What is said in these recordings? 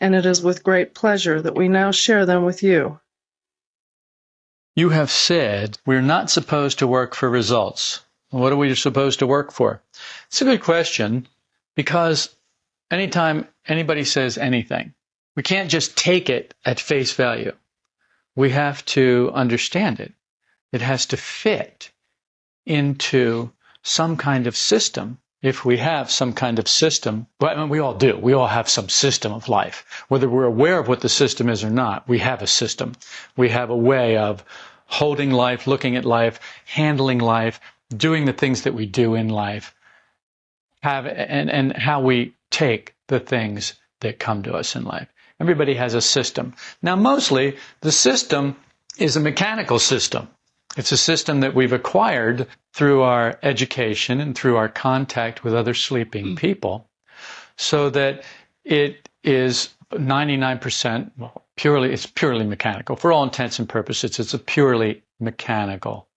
and it is with great pleasure that we now share them with you. You have said we're not supposed to work for results. What are we supposed to work for? It's a good question, because anytime anybody says anything, we can't just take it at face value. We have to understand it. It has to fit into some kind of system. If we have some kind of system, well, I mean, we all do. We all have some system of life. Whether we're aware of what the system is or not, we have a system. We have a way of holding life, looking at life, handling life, doing the things that we do in life, and how we take the things that come to us in life. Everybody has a system. Now, mostly, the system is a mechanical system. It's a system that we've acquired through our education and through our contact with other sleeping people, so that it is 99%, it's purely mechanical. For all intents and purposes, it's a purely mechanical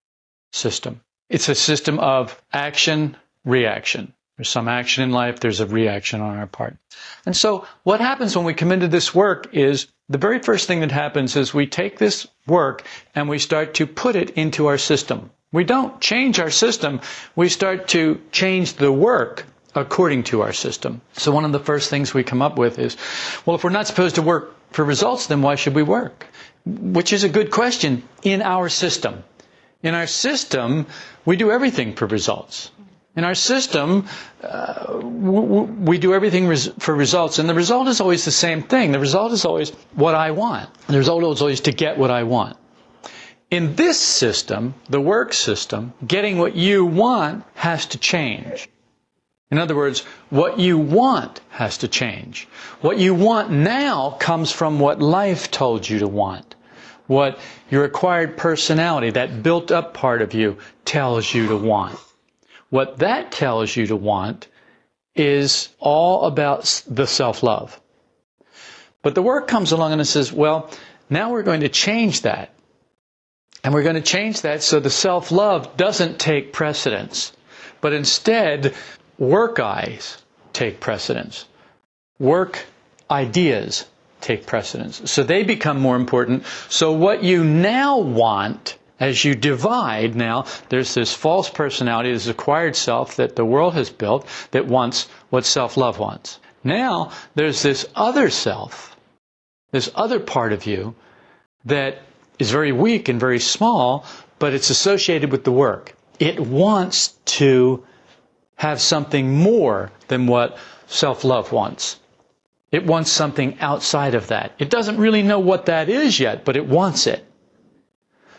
system. It's a system of action, reaction. There's some action in life, there's a reaction on our part. And so what happens when we come into this work is, the very first thing that happens is we take this work and we start to put it into our system. We don't change our system, we start to change the work according to our system. So one of the first things we come up with is, well, if we're not supposed to work for results, then why should we work? Which is a good question in our system. In our system, we do everything for results. In our system, we do everything for results, and the result is always the same thing. The result is always what I want. The result is always to get what I want. In this system, the work system, getting what you want has to change. In other words, what you want has to change. What you want now comes from what life told you to want. What your acquired personality, that built-up part of you, tells you to want. What that tells you to want is all about the self-love. But the work comes along and it says, well, now we're going to change that. And we're going to change that so the self-love doesn't take precedence, but instead, work eyes take precedence. Work ideas take precedence. So they become more important. So what you now want, as you divide now, there's this false personality, this acquired self that the world has built that wants what self-love wants. Now, there's this other self, this other part of you that is very weak and very small, but it's associated with the work. It wants to have something more than what self-love wants. It wants something outside of that. It doesn't really know what that is yet, but it wants it.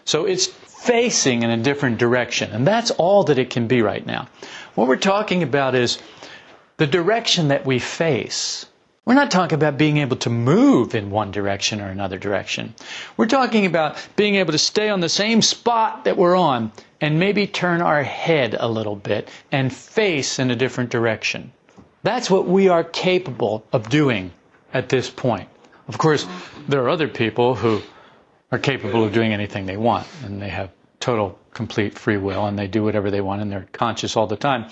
So it's facing in a different direction, and that's all that it can be right now. What we're talking about is the direction that we face. We're not talking about being able to move in one direction or another direction. We're talking about being able to stay on the same spot that we're on and maybe turn our head a little bit and face in a different direction. That's what we are capable of doing at this point. Of course, there are other people who are capable of doing anything they want, and they have total, complete free will, and they do whatever they want, and they're conscious all the time.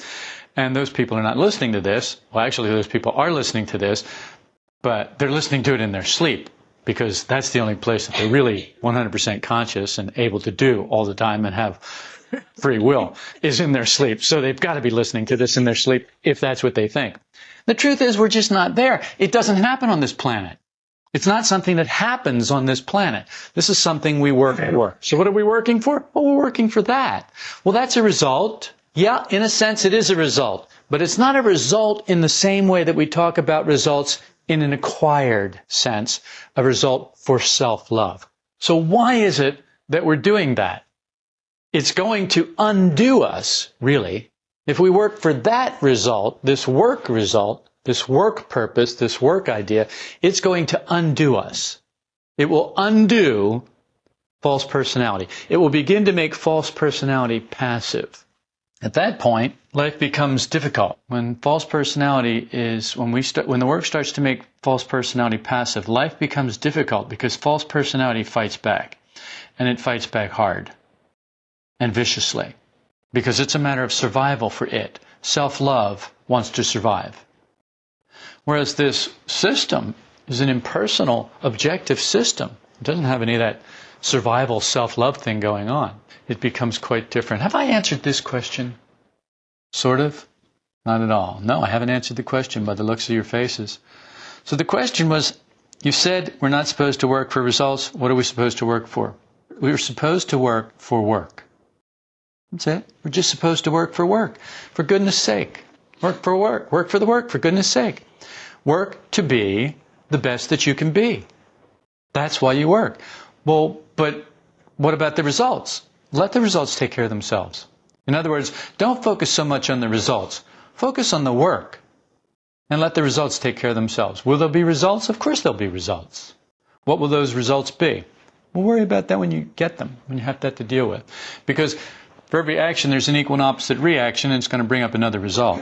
And those people are not listening to this. Well, actually, those people are listening to this, but they're listening to it in their sleep, because that's the only place that they're really 100% conscious and able to do all the time and have free will, is in their sleep. So they've got to be listening to this in their sleep if that's what they think. The truth is, we're just not there. It doesn't happen on this planet. It's not something that happens on this planet. This is something we work for. So what are we working for? Well, we're working for that. Well, that's a result. Yeah, in a sense, it is a result. But it's not a result in the same way that we talk about results in an acquired sense, a result for self-love. So why is it that we're doing that? It's going to undo us, really. If we work for that result, this work purpose, this work idea, it's going to undo us. It will undo false personality. It will begin to make false personality passive. At that point, life becomes difficult. When false personality is, when the work starts to make false personality passive, life becomes difficult because false personality fights back. And it fights back hard and viciously, because it's a matter of survival for it. Self-love wants to survive. Whereas this system is an impersonal, objective system. It doesn't have any of that survival, self-love thing going on. It becomes quite different. Have I answered this question? Sort of? Not at all. No, I haven't answered the question by the looks of your faces. So the question was, you said we're not supposed to work for results. What are we supposed to work for? We're supposed to work for work. That's it. We're just supposed to work for work. For goodness sake. Work for work. Work for the work, for goodness sake. Work to be the best that you can be. That's why you work. Well, but what about the results? Let the results take care of themselves. In other words, don't focus so much on the results. Focus on the work. And let the results take care of themselves. Will there be results? Of course there'll be results. What will those results be? We'll worry about that when you get them, when you have that to deal with. Because for every action, there's an equal and opposite reaction, and it's going to bring up another result.